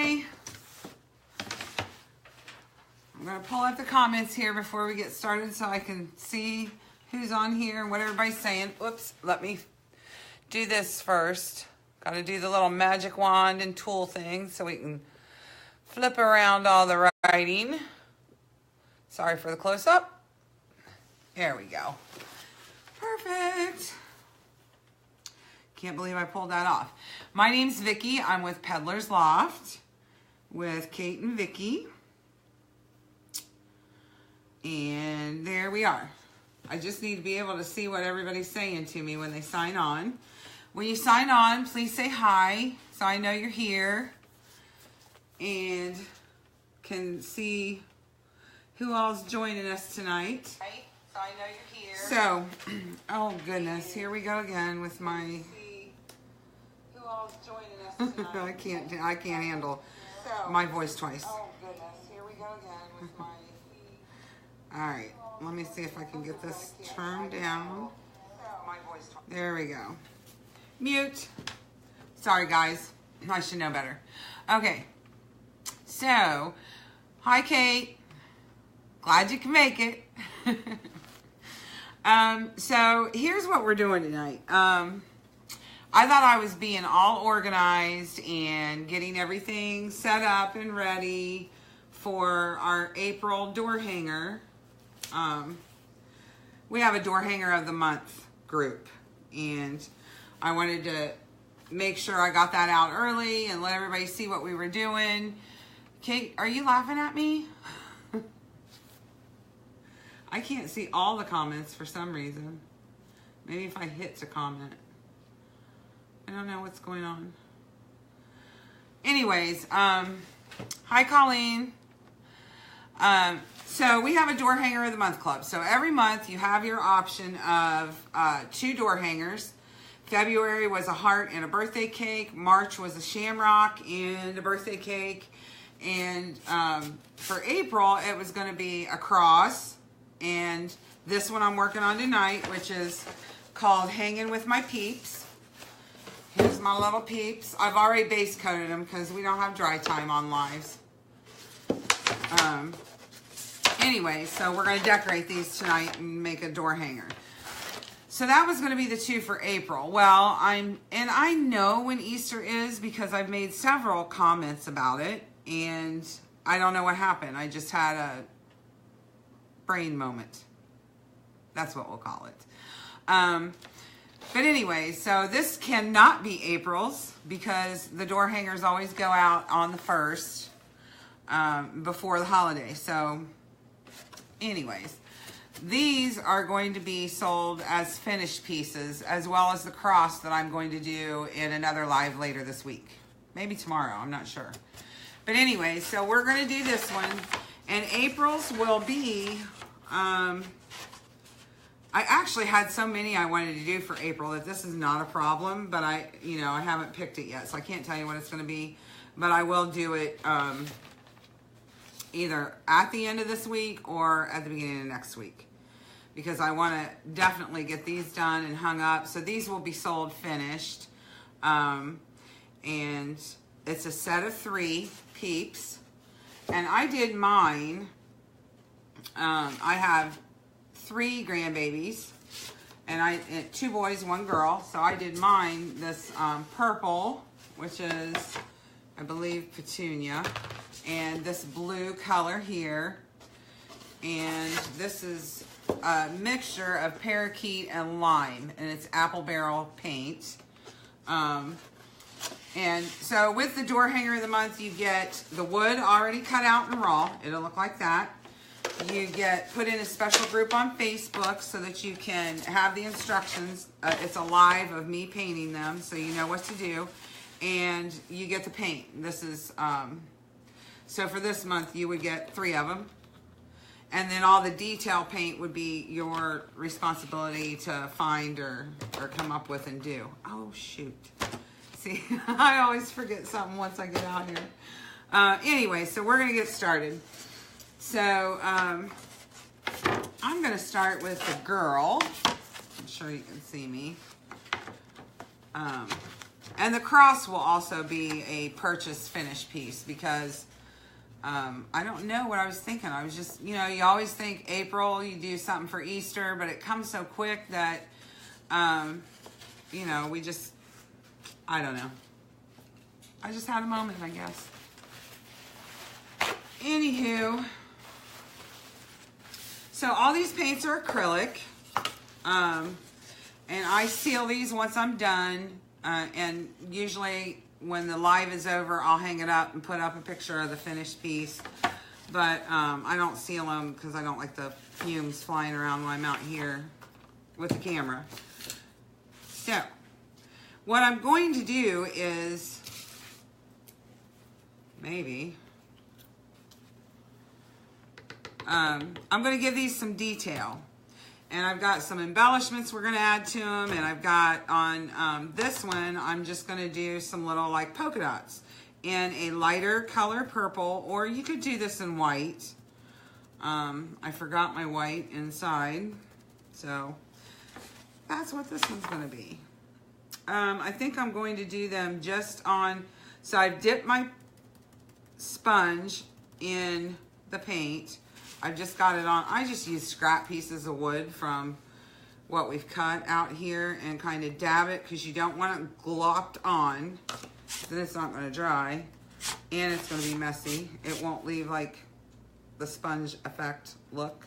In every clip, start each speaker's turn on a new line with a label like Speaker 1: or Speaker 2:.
Speaker 1: Hi. I'm going to pull up the comments here before we get started so I can see who's on here and what everybody's saying. Whoops, let me do this first. Got to do the little magic wand and tool thing so we can flip around all the writing. Sorry for the close-up. There we go. Perfect. Can't believe I pulled that off. My name's Vicki. I'm with Peddler's Loft with Kate and Vicki. And there we are. I just need to be able to see what everybody's saying to me when they sign on. When you sign on, please say hi so I know you're here and can see who all's joining us tonight. So I know you're here. So, oh goodness, here we go again with my... Who all's joining us tonight? I can't handle my voice twice. Oh goodness, here we go again with my... All right, let me see if I can get this turned down. There we go. Mute. Sorry, guys. I should know better. Okay. So, hi, Kate. Glad you can make it. So, here's what we're doing tonight. I thought I was being all organized and getting everything set up and ready for our April door hanger. We have a door hanger of the month group, and I wanted to make sure I got that out early and let everybody see what we were doing. Kate, are you laughing at me? I can't see all the comments for some reason. Maybe if I hit to comment. I don't know what's going on. Anyways, hi Colleen. So we have a door hanger of the month club. So every month you have your option of 2 door hangers. February was a heart and a birthday cake. March was a shamrock and a birthday cake. And for April, it was going to be a cross. And this one I'm working on tonight, which is called Hanging with My Peeps. Here's my little peeps. I've already base coated them because we don't have dry time on lives. Anyway, so we're going to decorate these tonight and make a door hanger. So that was going to be the 2 for April. Well, I know when Easter is because I've made several comments about it, and I don't know what happened. I just had a brain moment. That's what we'll call it. But anyway, so this cannot be April's because the door hangers always go out on the 1st before the holiday. So anyways, these are going to be sold as finished pieces, as well as the cross that I'm going to do in another live later this week. Maybe tomorrow, I'm not sure. But anyway, so we're going to do this one. And April's will be, I actually had so many I wanted to do for April that this is not a problem, but I haven't picked it yet, so I can't tell you what it's going to be. But I will do it either at the end of this week or at the beginning of next week, because I want to definitely get these done and hung up. So these will be sold finished. And it's a set of 3 Peeps. And I did mine. I have 3 grandbabies, and 2 boys, 1 girl. So I did mine this purple, which is, I believe, petunia, and this blue color here, and this is a mixture of parakeet and lime, and it's apple barrel paint. And so with the door hanger of the month, you get the wood already cut out and raw. It'll look like that. You get put in a special group on Facebook so that you can have the instructions. It's a live of me painting them, so you know what to do. And you get the paint. This is, so for this month, you would get 3 of them. And then all the detail paint would be your responsibility to find or come up with and do. Oh, shoot. See, I always forget something once I get out here. Anyway, so we're going to get started. So, I'm going to start with the girl. I'm sure you can see me. And the cross will also be a purchase finished piece because I don't know what I was thinking. I was just, you know, you always think April, you do something for Easter, but it comes so quick that, you know, we just, I don't know. I just had a moment, I guess. Anywho, so all these paints are acrylic, and I seal these once I'm done, and usually when the live is over, I'll hang it up and put up a picture of the finished piece, but I don't seal them because I don't like the fumes flying around when I'm out here with the camera. So, what I'm going to do is, maybe, I'm going to give these some detail. And I've got some embellishments we're going to add to them. And I've got on this one, I'm just going to do some little like polka dots in a lighter color purple. Or you could do this in white. I forgot my white inside. So that's what this one's going to be. I think I'm going to do them just on, so I've dipped my sponge in the paint. I've just got it on, I just use scrap pieces of wood from what we've cut out here and kind of dab it because you don't want it glopped on. Then it's not going to dry and it's going to be messy. It won't leave like the sponge effect look.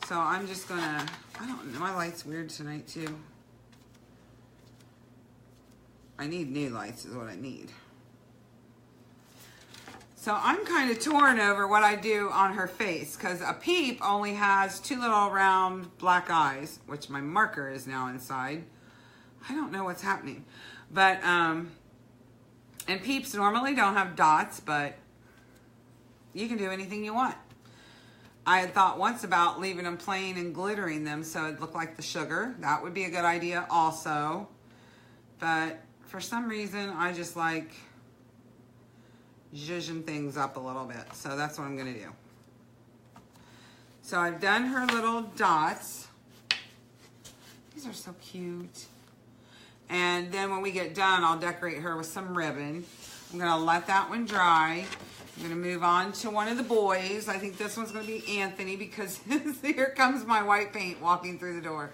Speaker 1: So I'm just going to, I don't know, my light's weird tonight too. I need new lights is what I need. So I'm kind of torn over what I do on her face because a Peep only has two little round black eyes, which my marker is now inside. I don't know what's happening. But, and Peeps normally don't have dots, but you can do anything you want. I had thought once about leaving them plain and glittering them so it looked like the sugar. That would be a good idea also. But for some reason, I just like zhuzhing things up a little bit. So that's what I'm going to do. So I've done her little dots. These are so cute. And then when we get done, I'll decorate her with some ribbon. I'm going to let that one dry. I'm going to move on to one of the boys. I think this one's going to be Anthony because here comes my white paint walking through the door.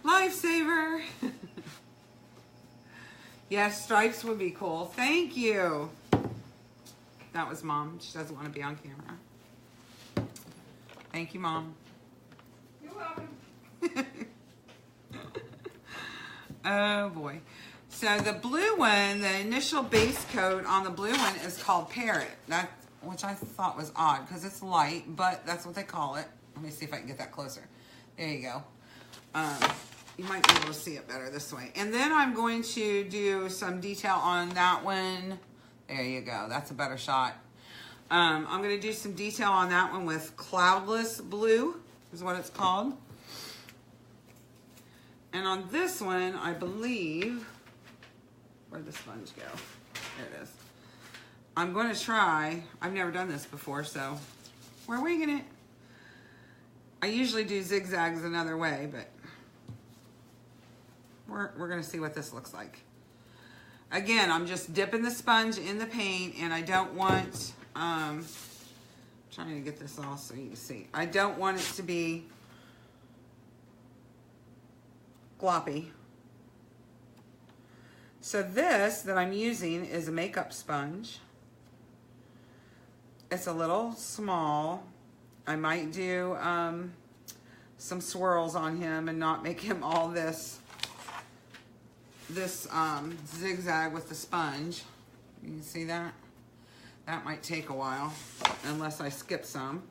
Speaker 1: Lifesaver. Yes, stripes would be cool. Thank you. That was Mom. She doesn't want to be on camera. Thank you, Mom.
Speaker 2: You're welcome.
Speaker 1: Oh, boy. So the blue one, the initial base coat on the blue one is called Parrot. That, which I thought was odd because it's light, but that's what they call it. Let me see if I can get that closer. There you go. You might be able to see it better this way. And then I'm going to do some detail on that one. There you go. That's a better shot. I'm going to do some detail on that one with Cloudless Blue is what it's called. And on this one, I believe, where'd the sponge go? There it is. I'm going to try, I've never done this before, so we're winging it. I usually do zigzags another way, but we're going to see what this looks like. Again, I'm just dipping the sponge in the paint, and I don't want, trying to get this all so you can see. I don't want it to be gloppy. So this that I'm using is a makeup sponge. It's a little small. I might do some swirls on him and not make him all this zigzag with the sponge. You can see that? That might take a while unless I skip some.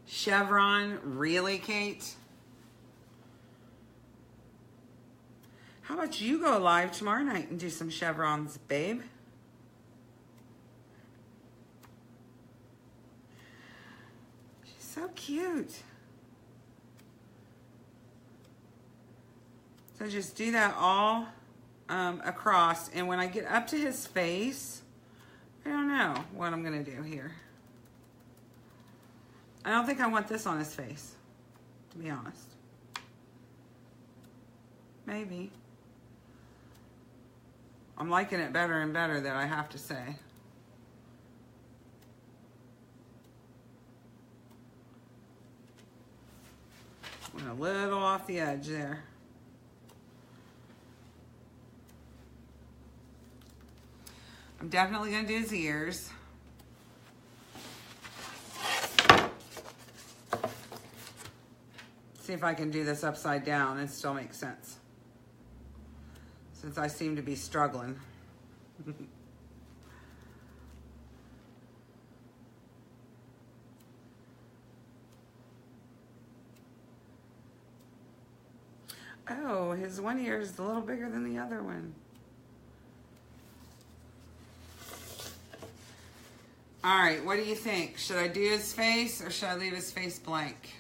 Speaker 1: Chevron, really, Kate? How about you go live tomorrow night and do some chevrons, babe? She's so cute. So just do that all across. And when I get up to his face, I don't know what I'm going to do here. I don't think I want this on his face. to be honest. Maybe. I'm liking it better and better, that I have to say. Went a little off the edge there. I'm definitely going to do his ears. See if I can do this upside down and still make sense, since I seem to be struggling. Oh, his one ear is a little bigger than the other one. All right, what do you think? Should I do his face or should I leave his face blank?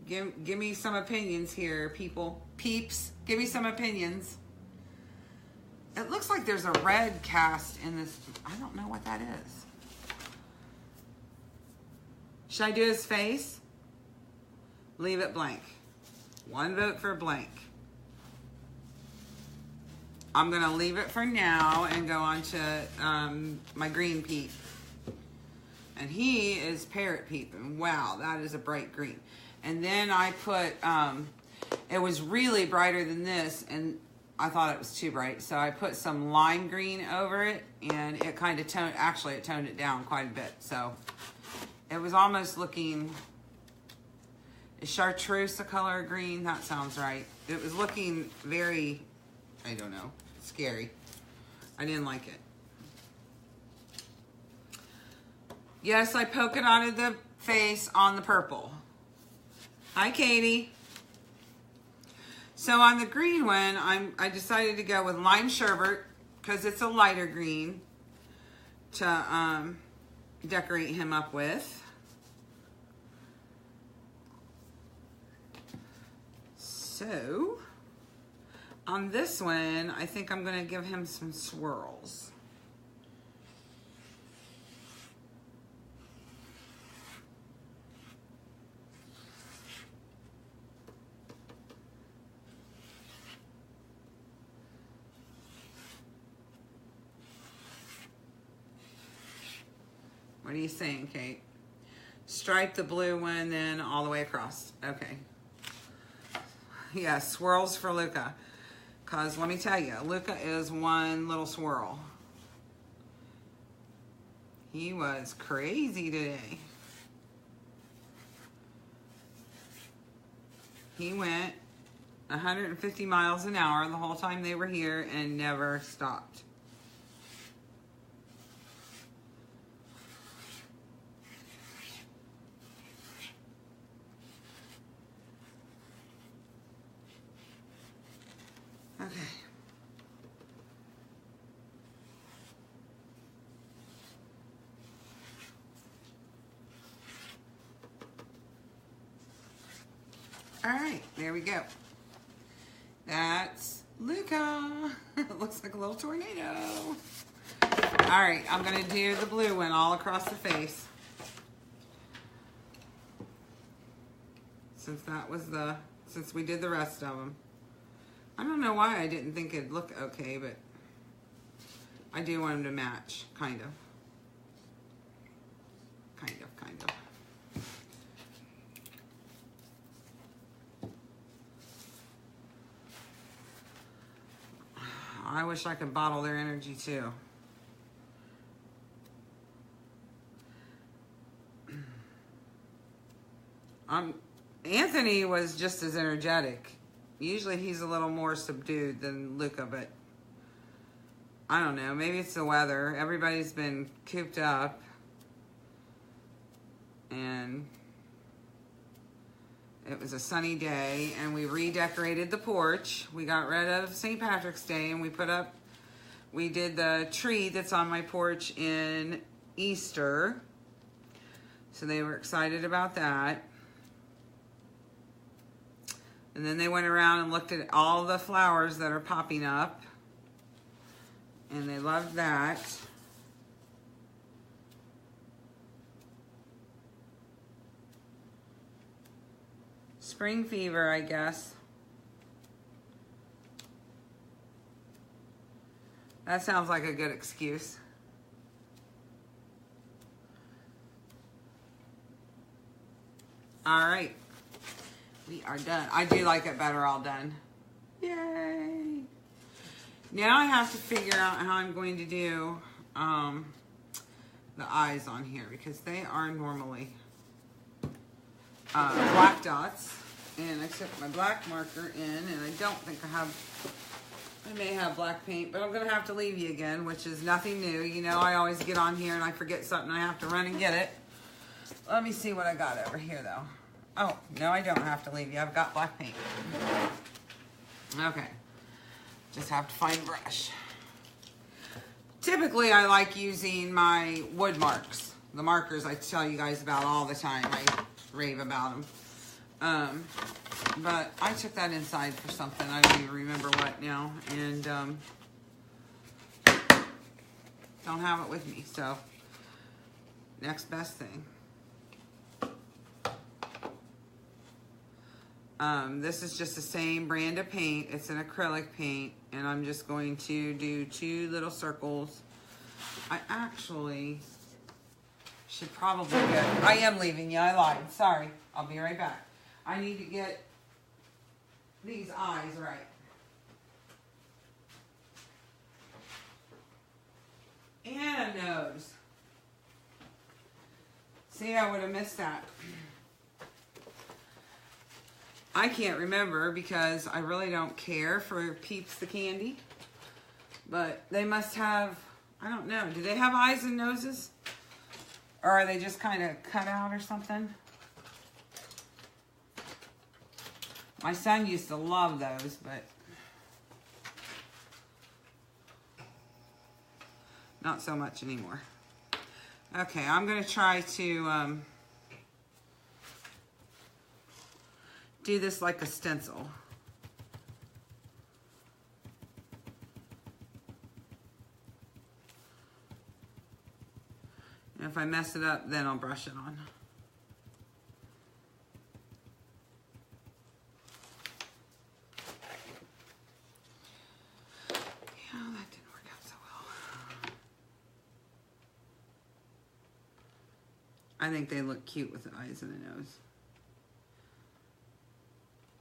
Speaker 1: Give me some opinions here, people. Peeps, give me some opinions. It looks like there's a red cast in this. I don't know what that is. Should I do his face? Leave it blank. One vote for blank. I'm going to leave it for now and go on to my green peep. And he is Parrot Peep. And wow, that is a bright green. And then I put, it was really brighter than this, and I thought it was too bright. So I put some lime green over it, and it kind of toned it down quite a bit. So it was almost looking, is chartreuse a color of green? That sounds right. It was looking very, I don't know, scary. I didn't like it. Yes, I polka dotted the face on the purple. Hi, Katie. So on the green one, I decided to go with lime sherbet because it's a lighter green to decorate him up with. So on this one, I think I'm going to give him some swirls. What are you saying, Kate? Stripe the blue one, then all the way across. Okay. Yeah, swirls for Luca. Because let me tell you, Luca is one little swirl. He was crazy today. He went 150 miles an hour the whole time they were here and never stopped. Okay. All right, there we go. That's Luca. It looks like a little tornado. All right, I'm gonna do the blue one all across the face. Since we did the rest of them. I don't know why I didn't think it'd look okay, but I do want them to match, kind of. Kind of. I wish I could bottle their energy too. Anthony was just as energetic. Usually he's a little more subdued than Luca, but I don't know. Maybe it's the weather. Everybody's been cooped up. And it was a sunny day, and we redecorated the porch. We got rid of St. Patrick's Day, and we did the tree that's on my porch in Easter. So they were excited about that. And then they went around and looked at all the flowers that are popping up. And they loved that. Spring fever, I guess. That sounds like a good excuse. All right. We are done. I do like it better all done. Yay. Now I have to figure out how I'm going to do the eyes on here because they are normally black dots. And I took my black marker in and I don't think I may have black paint, but I'm going to have to leave you again, which is nothing new. You know, I always get on here and I forget something. I have to run and get it. Let me see what I got over here, though. Oh, no, I don't have to leave you. I've got black paint. Okay. Just have to find a brush. Typically, I like using my wood marks. The markers I tell you guys about all the time. I rave about them. But I took that inside for something. I don't even remember what now. And don't have it with me. So, next best thing. This is just the same brand of paint. It's an acrylic paint. And I'm just going to do 2 little circles. I actually should probably get... I am leaving you. I lied. Sorry. I'll be right back. I need to get these eyes right. And a nose. See, I would have missed that. I can't remember because I really don't care for Peeps the candy. But they must have, I don't know. Do they have eyes and noses? Or are they just kind of cut out or something? My son used to love those, but not so much anymore. Okay, I'm going to try to do this like a stencil. And if I mess it up, then I'll brush it on. Yeah, that didn't work out so well. I think they look cute with the eyes and the nose.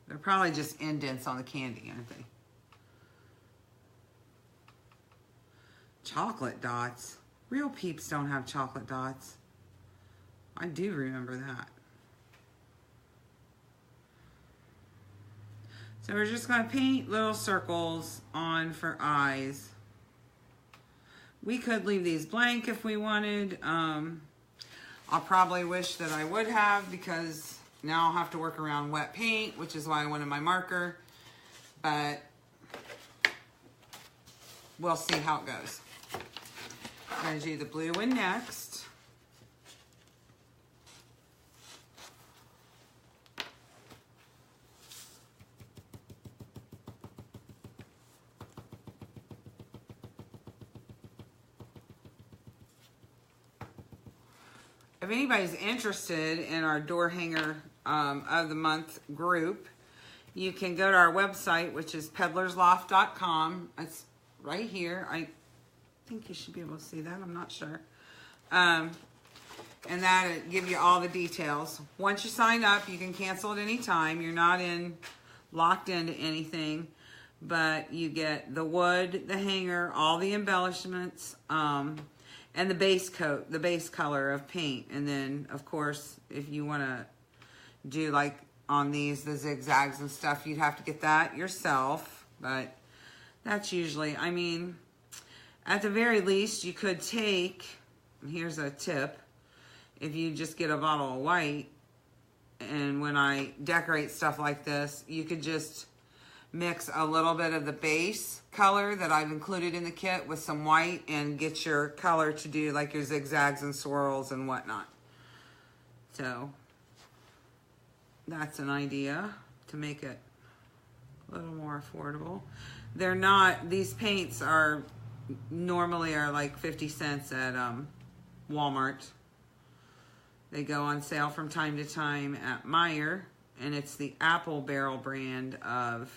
Speaker 1: They're probably just indents on the candy, aren't they? Chocolate dots. Real Peeps don't have chocolate dots. I do remember that. So we're just going to paint little circles on for eyes. We could leave these blank if we wanted. I'll probably wish that I would have because now I'll have to work around wet paint, which is why I wanted my marker. But we'll see how it goes. I'm going to do the blue one next. If anybody's interested in our door hanger of the month group, you can go to our website, which is peddlersloft.com. It's right here. I think you should be able to see that. I'm not sure. And that'll give you all the details. Once you sign up, you can cancel at any time. You're not locked into anything, but you get the wood, the hanger, all the embellishments, and the base coat, the base color of paint. And then, of course, if you want to do like on these, the zigzags and stuff, you'd have to get that yourself. But that's usually, I mean, at the very least, you could take, here's a tip, if you just get a bottle of white, and when I decorate stuff like this, you could just mix a little bit of the base color that I've included in the kit with some white and get your color to do like your zigzags and swirls and whatnot. So that's an idea to make it a little more affordable. They're not, these paints are normally are like 50 cents at Walmart. They go on sale from time to time at Meijer and it's the Apple Barrel brand of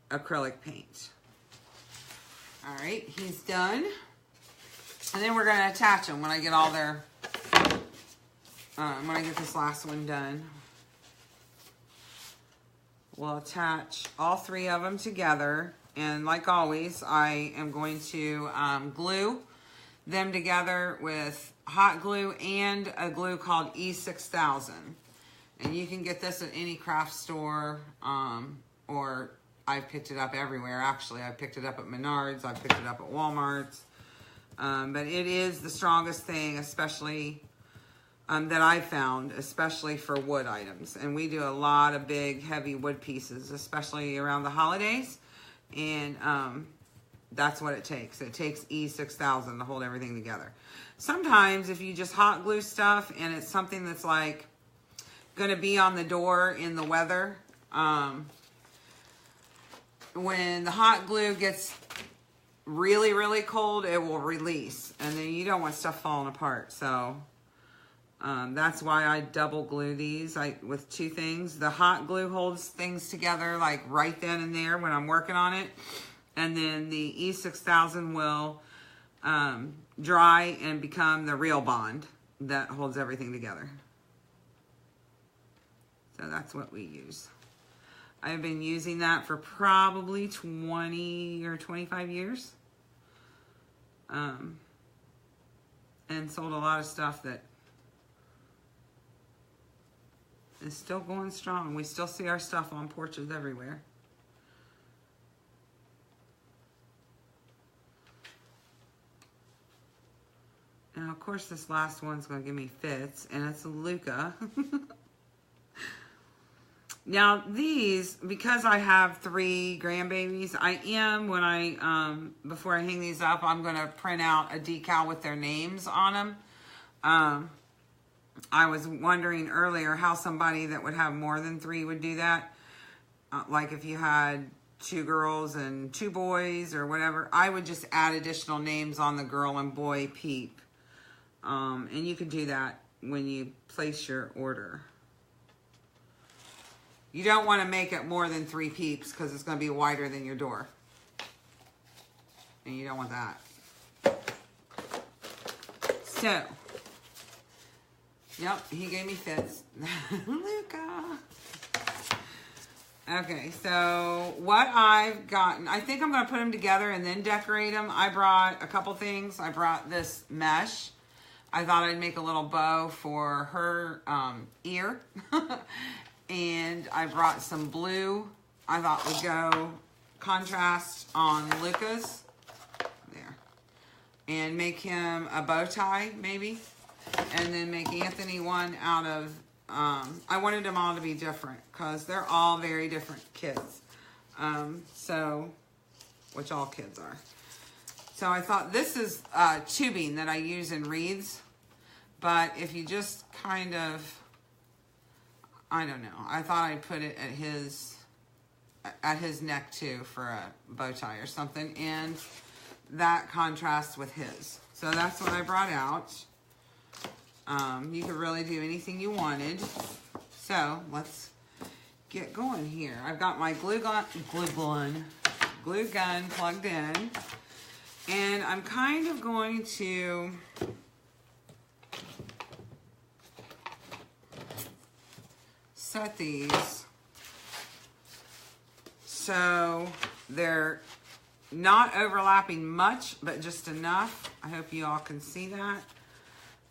Speaker 1: acrylic paint. All right, he's done. And then we're gonna attach them when I get all their, when I get this last one done. We'll attach all 3 of them together. And like always, I am going to glue them together with hot glue and a glue called E6000. And you can get this at any craft store, or I've picked it up everywhere. Actually, I picked it up at Menards. I picked it up at Walmart's. But it is the strongest thing, especially that I've found, especially for wood items. And we do a lot of big, heavy wood pieces, especially around the holidays. And that's what it takes. It takes E6000 to hold everything together. Sometimes if you just hot glue stuff and it's something that's like going to be on the door in the weather, when the hot glue gets really, really cold, it will release. And then you don't want stuff falling apart. So that's why I double glue these with 2 things. The hot glue holds things together like right then and there when I'm working on it. And then the E6000 will dry and become the real bond that holds everything together. So that's what we use. I've been using that for probably 20 or 25 years. And sold a lot of stuff that is still going strong. We still see our stuff on porches everywhere. Now, of course, this last one's going to give me fits, and it's a Luca. Now, these, because I have 3 grandbabies, I am, when I, before I hang these up, I'm going to print out a decal with their names on them. I was wondering earlier how somebody that would have more than 3 would do that. Like if you had 2 girls and 2 boys or whatever, I would just add additional names on the girl and boy Peep. And you can do that when you place your order. You don't want to make it more than 3 Peeps because it's going to be wider than your door. And you don't want that. So, yep, he gave me fits. Luca. Okay, so what I've gotten, I think I'm going to put them together and then decorate them. I brought a couple things. I brought this mesh. I thought I'd make a little bow for her ear. And I brought some blue. I thought would go contrast on Luca's. There. And make him a bow tie, maybe. And then make Anthony one out of, I wanted them all to be different because they're all very different kids. Which all kids are. So I thought this is tubing that I use in wreaths. But if you just kind of, I don't know. I thought I'd put it at his neck too for a bow tie or something. And that contrasts with his. So that's what I brought out. You could really do anything you wanted. So let's get going here. I've got my glue gun plugged in. And I'm kind of going to set these so they're not overlapping much, but just enough. I hope you all can see that.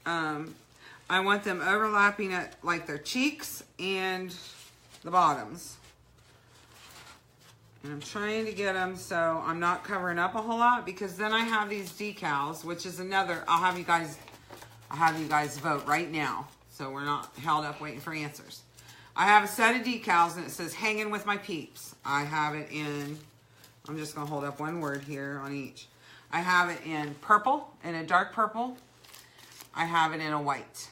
Speaker 1: I want them overlapping at like their cheeks and the bottoms. And I'm trying to get them so I'm not covering up a whole lot, because then I have these decals, which is another, I'll have you guys vote right now. So we're not held up waiting for answers. I have a set of decals and it says hanging with my peeps. I have it in, I'm just gonna hold up one word here on each. I have it in purple, in a dark purple. I have it in a white.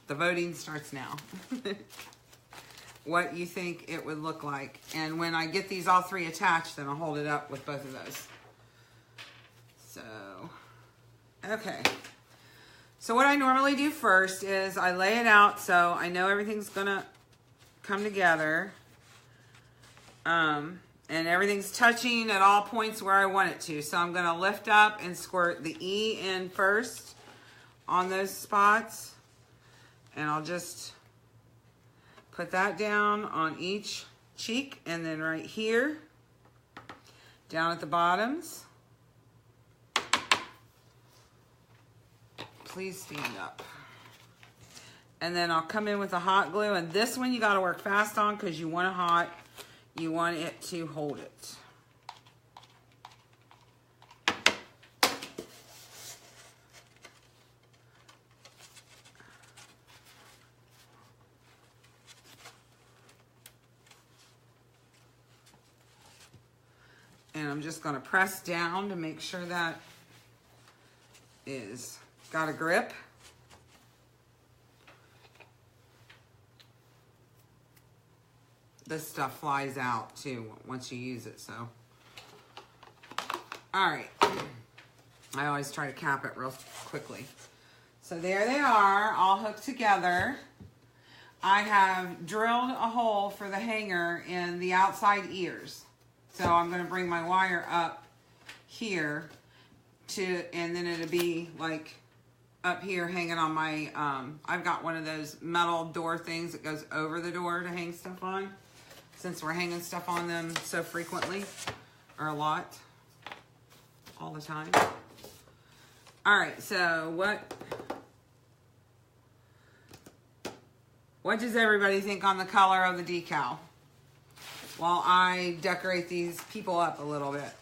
Speaker 1: The voting starts now. What you think it would look like. And when I get these all 3 attached, then I'll hold it up with both of those. So, okay. So what I normally do first is I lay it out so I know everything's gonna come together. And everything's touching at all points where I want it to. So I'm gonna lift up and squirt the E in first on those spots. And I'll just put that down on each cheek, and then right here, down at the bottoms. Please stand up. And then I'll come in with a hot glue, and this one you gotta work fast on because you want it hot. You want it to hold it. And I'm just going to press down to make sure that is got a grip. This stuff flies out too once you use it, so. All right. I always try to cap it real quickly. So there they are, all hooked together. I have drilled a hole for the hanger in the outside ears. So I'm going to bring my wire up here and then it'll be like up here hanging on my, I've got one of those metal door things that goes over the door to hang stuff on, since we're hanging stuff on them so frequently, or a lot, all the time. All right, so what does everybody think on the color of the decal? While I decorate these people up a little bit.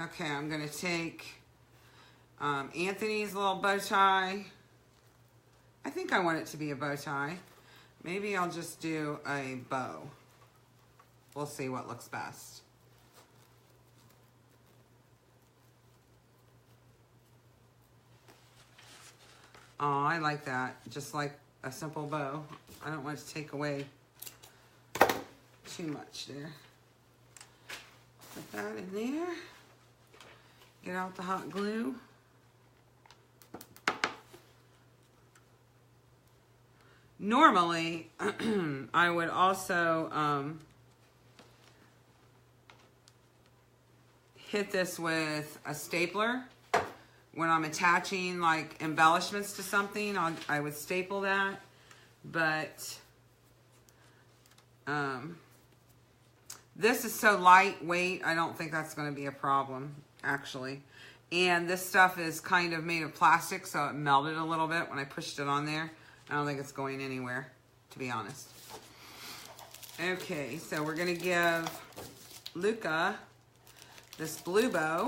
Speaker 1: Okay, I'm going to take Anthony's little bow tie. I think I want it to be a bow tie. Maybe I'll just do a bow. We'll see what looks best. Oh, I like that. Just like a simple bow. I don't want to take away too much there. Put that in there. Get out the hot glue. Normally, I would also hit this with a stapler. When I'm attaching like embellishments to something, I would staple that. But this is so lightweight, I don't think that's going to be a problem, actually. And this stuff is kind of made of plastic, so it melted a little bit when I pushed it on there. I don't think it's going anywhere, to be honest. Okay, so we're going to give Luca this blue bow.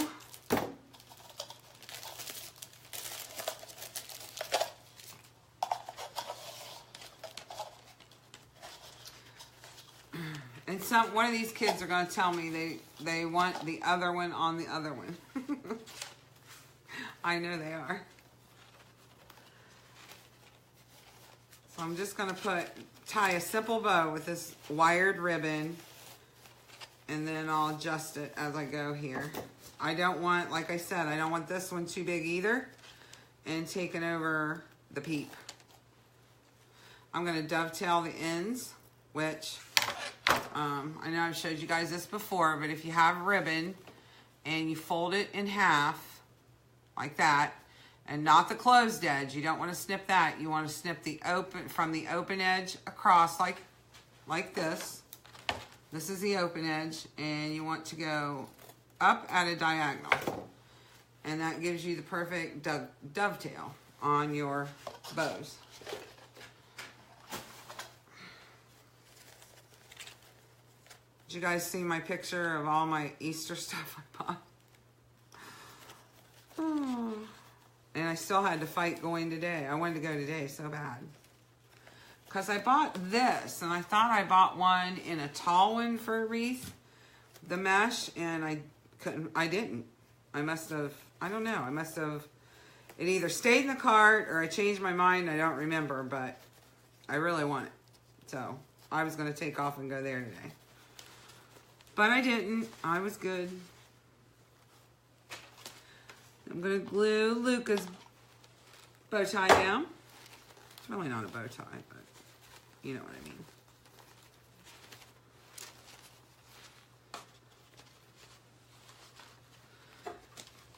Speaker 1: And one of these kids are going to tell me they want the other one on the other one. I know they are. So I'm just going to tie a simple bow with this wired ribbon, and then I'll adjust it as I go here. I don't want, like I said, I don't want this one too big either and taking over the peep. I'm going to dovetail the ends, which I know I've showed you guys this before, but if you have ribbon and you fold it in half like that, and not the closed edge, you don't want to snip that. You want to snip the open from the open edge across like this. This is the open edge, and you want to go up at a diagonal, and that gives you the perfect dovetail on your bows. Did you guys see my picture of all my Easter stuff I bought? Oh. And I still had to fight going today. I wanted to go today so bad. Because I bought this, and I thought I bought one in a tall one for a wreath, the mesh, and I didn't. I must have, I don't know, I must have It either stayed in the cart or I changed my mind. I don't remember, but I really want it. So I was going to take off and go there today. But I didn't. I was good. I'm going to glue Luca's bow tie down. It's really not a bow tie, but you know what I mean.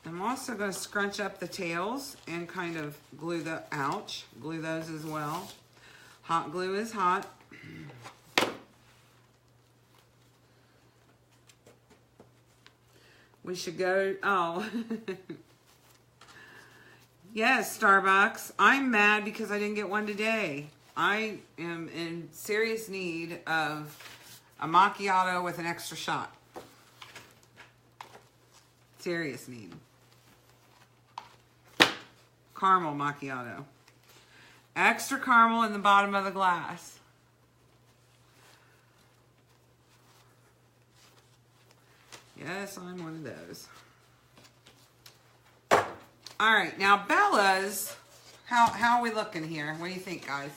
Speaker 1: I'm also going to scrunch up the tails and kind of glue glue those as well. Hot glue is hot. We should go, oh. Yes, Starbucks. I'm mad because I didn't get one today. I am in serious need of a macchiato with an extra shot. Serious need. Caramel macchiato. Extra caramel in the bottom of the glass. Yes, I'm one of those. All right, now Bella's, how are we looking here? What do you think, guys?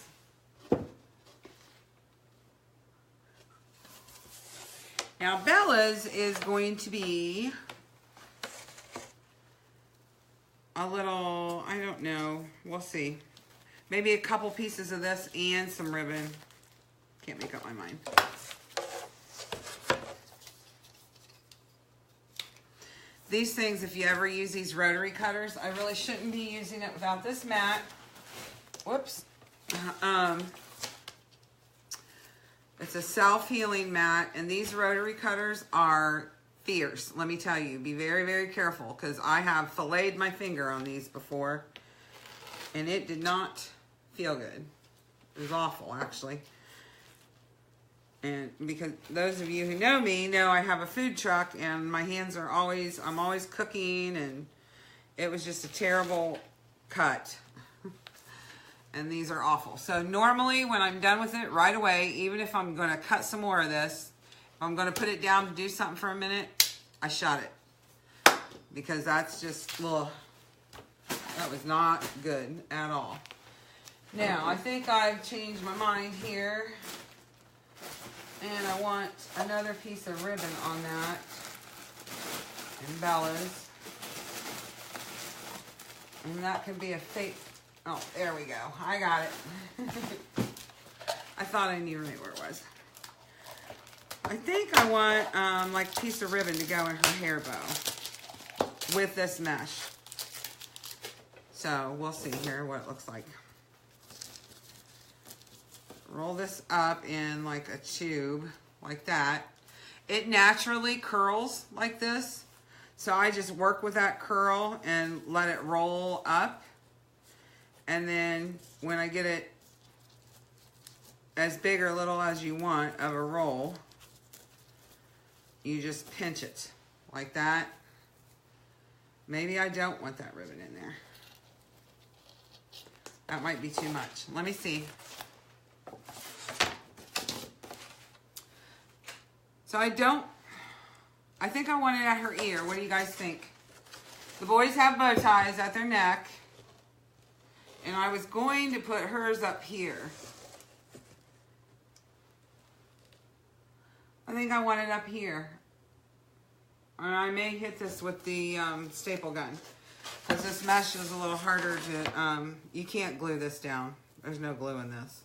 Speaker 1: Now Bella's is going to be a little, I don't know, we'll see. Maybe a couple pieces of this and some ribbon. Can't make up my mind. These things, if you ever use these rotary cutters, I really shouldn't be using it without this mat. Whoops. It's a self-healing mat, and these rotary cutters are fierce. Let me tell you, be very, very careful, because I have filleted my finger on these before, and it did not feel good. It was awful, actually. And because those of you who know me know I have a food truck, and my hands are always, I'm always cooking, and it was just a terrible cut. And these are awful. So normally when I'm done with it right away, even if I'm going to cut some more of this, if I'm going to put it down to do something for a minute, I shut it. Because that's just, ugh, that was not good at all. Now, I think I've changed my mind here. And I want another piece of ribbon on that. And Bella's. And that could be a fake. Oh, there we go. I got it. I thought I knew right where it was. I think I want like a piece of ribbon to go in her hair bow with this mesh. So we'll see here what it looks like. Roll this up in like a tube like that. It naturally curls like this. So I just work with that curl and let it roll up. And then when I get it as big or little as you want of a roll, you just pinch it like that. Maybe I don't want that ribbon in there. That might be too much. Let me see. So I think I want it at her ear. What do you guys think? The boys have bow ties at their neck. And I was going to put hers up here. I think I want it up here. And I may hit this with the staple gun. Because this mesh is a little harder to, you can't glue this down. There's no glue in this.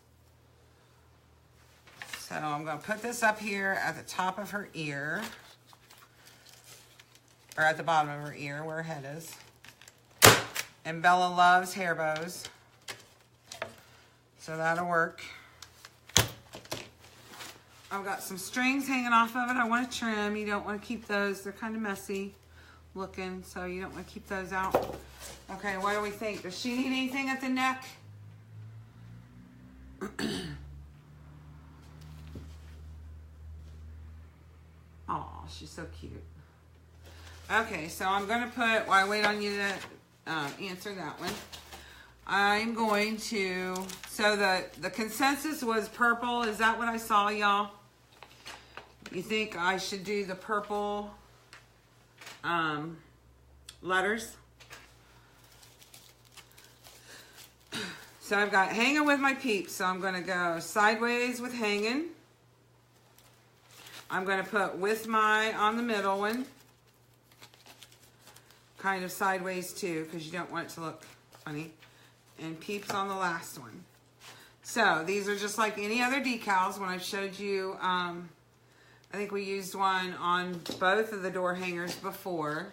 Speaker 1: So I'm going to put this up here at the top of her ear. Or at the bottom of her ear where her head is. And Bella loves hair bows. So that'll work. I've got some strings hanging off of it. I want to trim. You don't want to keep those. They're kind of messy looking, so you don't want to keep those out. Okay, what do we think? Does she need anything at the neck? Oh, she's so cute. Okay, so I'm going to put, while I wait on you to answer that one, I'm going to, so the consensus was purple. Is that what I saw, y'all? You think I should do the purple letters? So I've got hanging with my peeps. So I'm going to go sideways with hanging. I'm going to put with my on the middle one. Kind of sideways too, because you don't want it to look funny. And peeps on the last one. So these are just like any other decals. When I showed you, I think we used one on both of the door hangers before.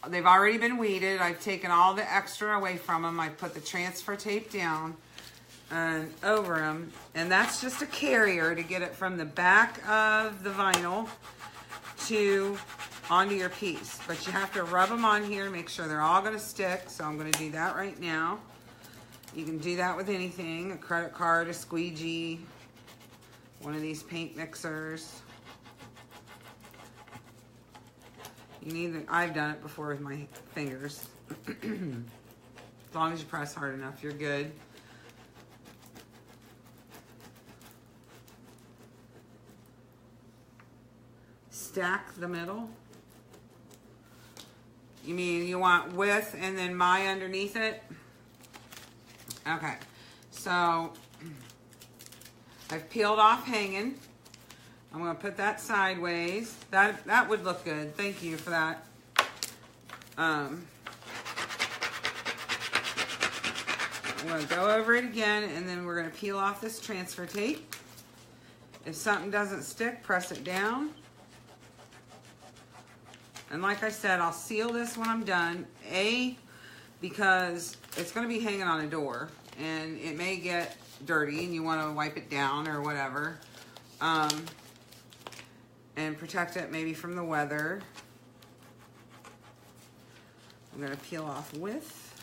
Speaker 1: They've already been weeded. I've taken all the extra away from them. I put the transfer tape down and over them, and that's just a carrier to get it from the back of the vinyl to onto your piece. But you have to rub them on here, make sure they're all going to stick. So I'm going to do that right now. You can do that with anything, a credit card, a squeegee, one of these paint mixers. You need, I've done it before with my fingers. As long as you press hard enough, you're good. Stack the middle. You mean you want with and then my underneath it? Okay, so I've peeled off hanging. I'm going to put that sideways. That would look good. Thank you for that. I'm going to go over it again, and then we're going to peel off this transfer tape. If something doesn't stick, press it down. And like I said, I'll seal this when I'm done. Because it's going to be hanging on a door, and it may get dirty, and you want to wipe it down or whatever. And protect it maybe from the weather. I'm going to peel off with.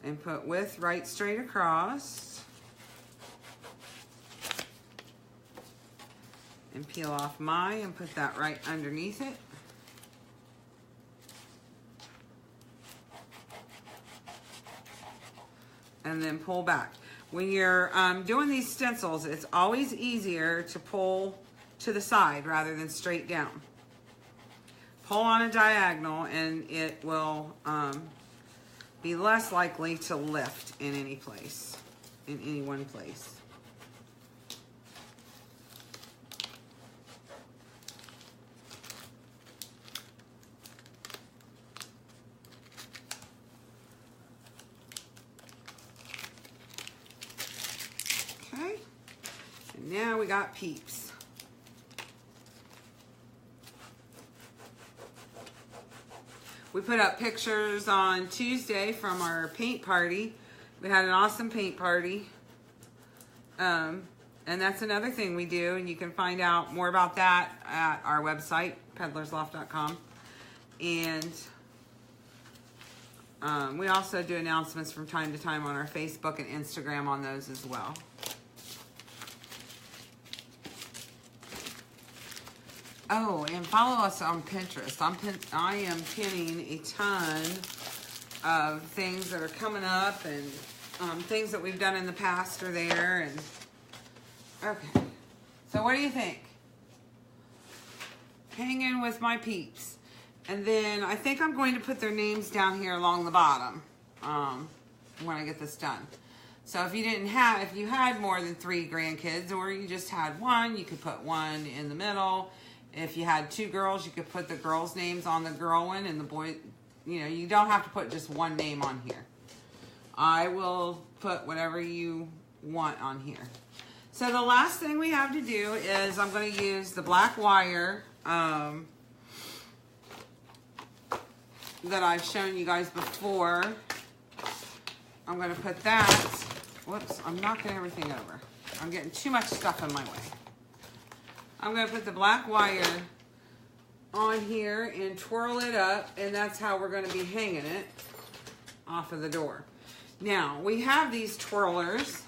Speaker 1: And put with right straight across. And peel off my and put that right underneath it. And then pull back. When you're doing these stencils, it's always easier to pull to the side rather than straight down. Pull on a diagonal and it will be less likely to lift in any place, in any one place. Okay, and now we got Peeps. We put up pictures on Tuesday from our paint party. We had an awesome paint party. And that's another thing we do, and you can find out more about that at our website, peddlersloft.com. And we also do announcements from time to time on our Facebook and Instagram on those as well. Oh, and follow us on Pinterest. I am pinning a ton of things that are coming up, and things that we've done in the past are there. And okay, so what do you think? Hanging with my Peeps. And then I think I'm going to put their names down here along the bottom when I get this done. So if you had more than 3 grandkids, or you just had one, you could put one in the middle. If you had 2 girls, you could put the girls' names on the girl one, and the boy, you don't have to put just one name on here. I will put whatever you want on here. So the last thing we have to do is I'm going to use the black wire that I've shown you guys before. I'm going to put that. Whoops, I'm knocking everything over. I'm getting too much stuff in my way. I'm going to put the black wire on here and twirl it up, and that's how we're going to be hanging it off of the door. Now, we have these twirlers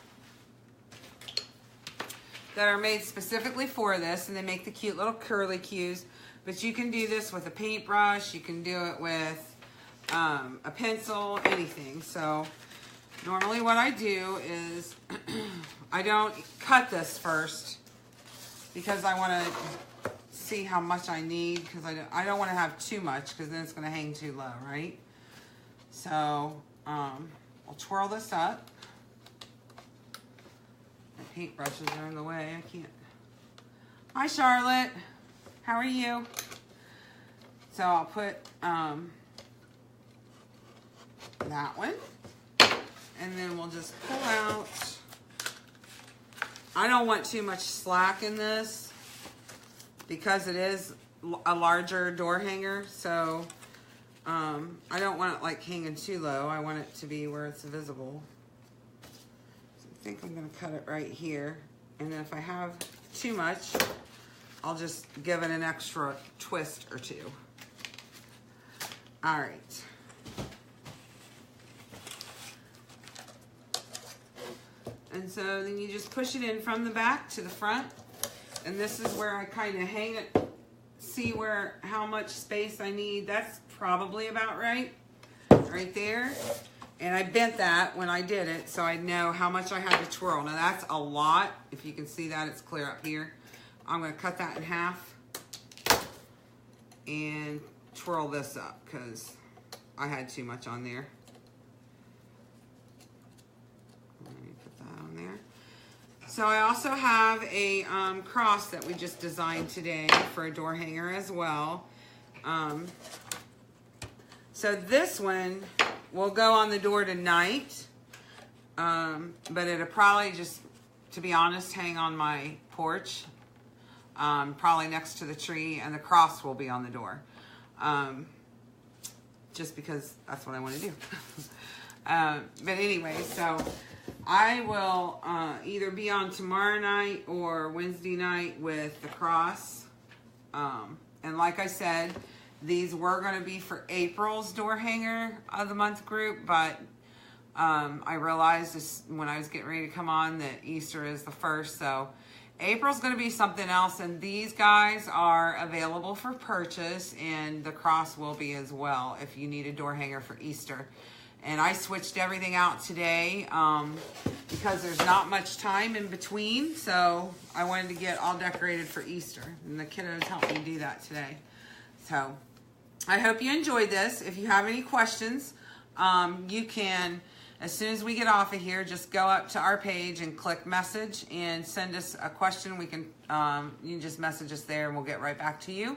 Speaker 1: that are made specifically for this, and they make the cute little curly cues, but you can do this with a paintbrush, you can do it with a pencil, anything. So normally what I do is I don't cut this first, because I want to see how much I need because I don't want to have too much because then it's going to hang too low, right? So I'll twirl this up. My paintbrushes are in the way. I can't. Hi, Charlotte. How are you? So I'll put that one. And then we'll just pull out. I don't want too much slack in this because it is a larger door hanger. So I don't want it like hanging too low. I want it to be where it's visible. So I think I'm going to cut it right here. And then if I have too much, I'll just give it an extra twist or two. All right. And so then you just push it in from the back to the front. And this is where I kind of hang it, see how much space I need. That's probably about right there. And I bent that when I did it, so I know how much I had to twirl. Now that's a lot. If you can see that, it's clear up here. I'm gonna cut that in half and twirl this up because I had too much on there. So I also have a cross that we just designed today for a door hanger as well. So this one will go on the door tonight, but it'll probably just, to be honest, hang on my porch, probably next to the tree, and the cross will be on the door, just because that's what I want to do. But anyway, so I will either be on tomorrow night or Wednesday night with the cross. And like I said, these were going to be for April's door hanger of the month group, but I realized this, when I was getting ready to come on, that Easter is the 1st. So April's going to be something else, and these guys are available for purchase, and the cross will be as well if you need a door hanger for Easter. And I switched everything out today because there's not much time in between. So I wanted to get all decorated for Easter. And the kiddos helped me do that today. So I hope you enjoyed this. If you have any questions, you can, as soon as we get off of here, just go up to our page and click message and send us a question. We can, you can just message us there and we'll get right back to you.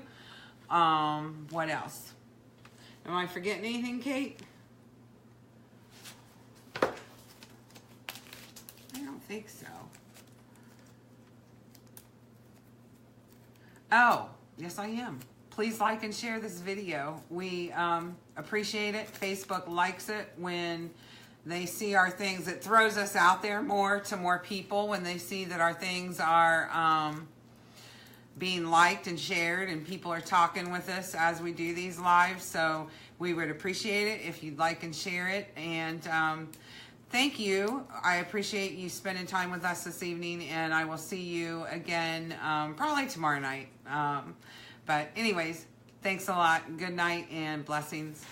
Speaker 1: What else? Am I forgetting anything, Kate? I don't think so. Oh, yes I am. Please like and share this video. We appreciate it. Facebook likes it when they see our things. It throws us out there more to more people when they see that our things are being liked and shared and people are talking with us as we do these lives. So we would appreciate it if you'd like and share it. And thank you. I appreciate you spending time with us this evening, and I will see you again probably tomorrow night. But anyways, thanks a lot. Good night and blessings.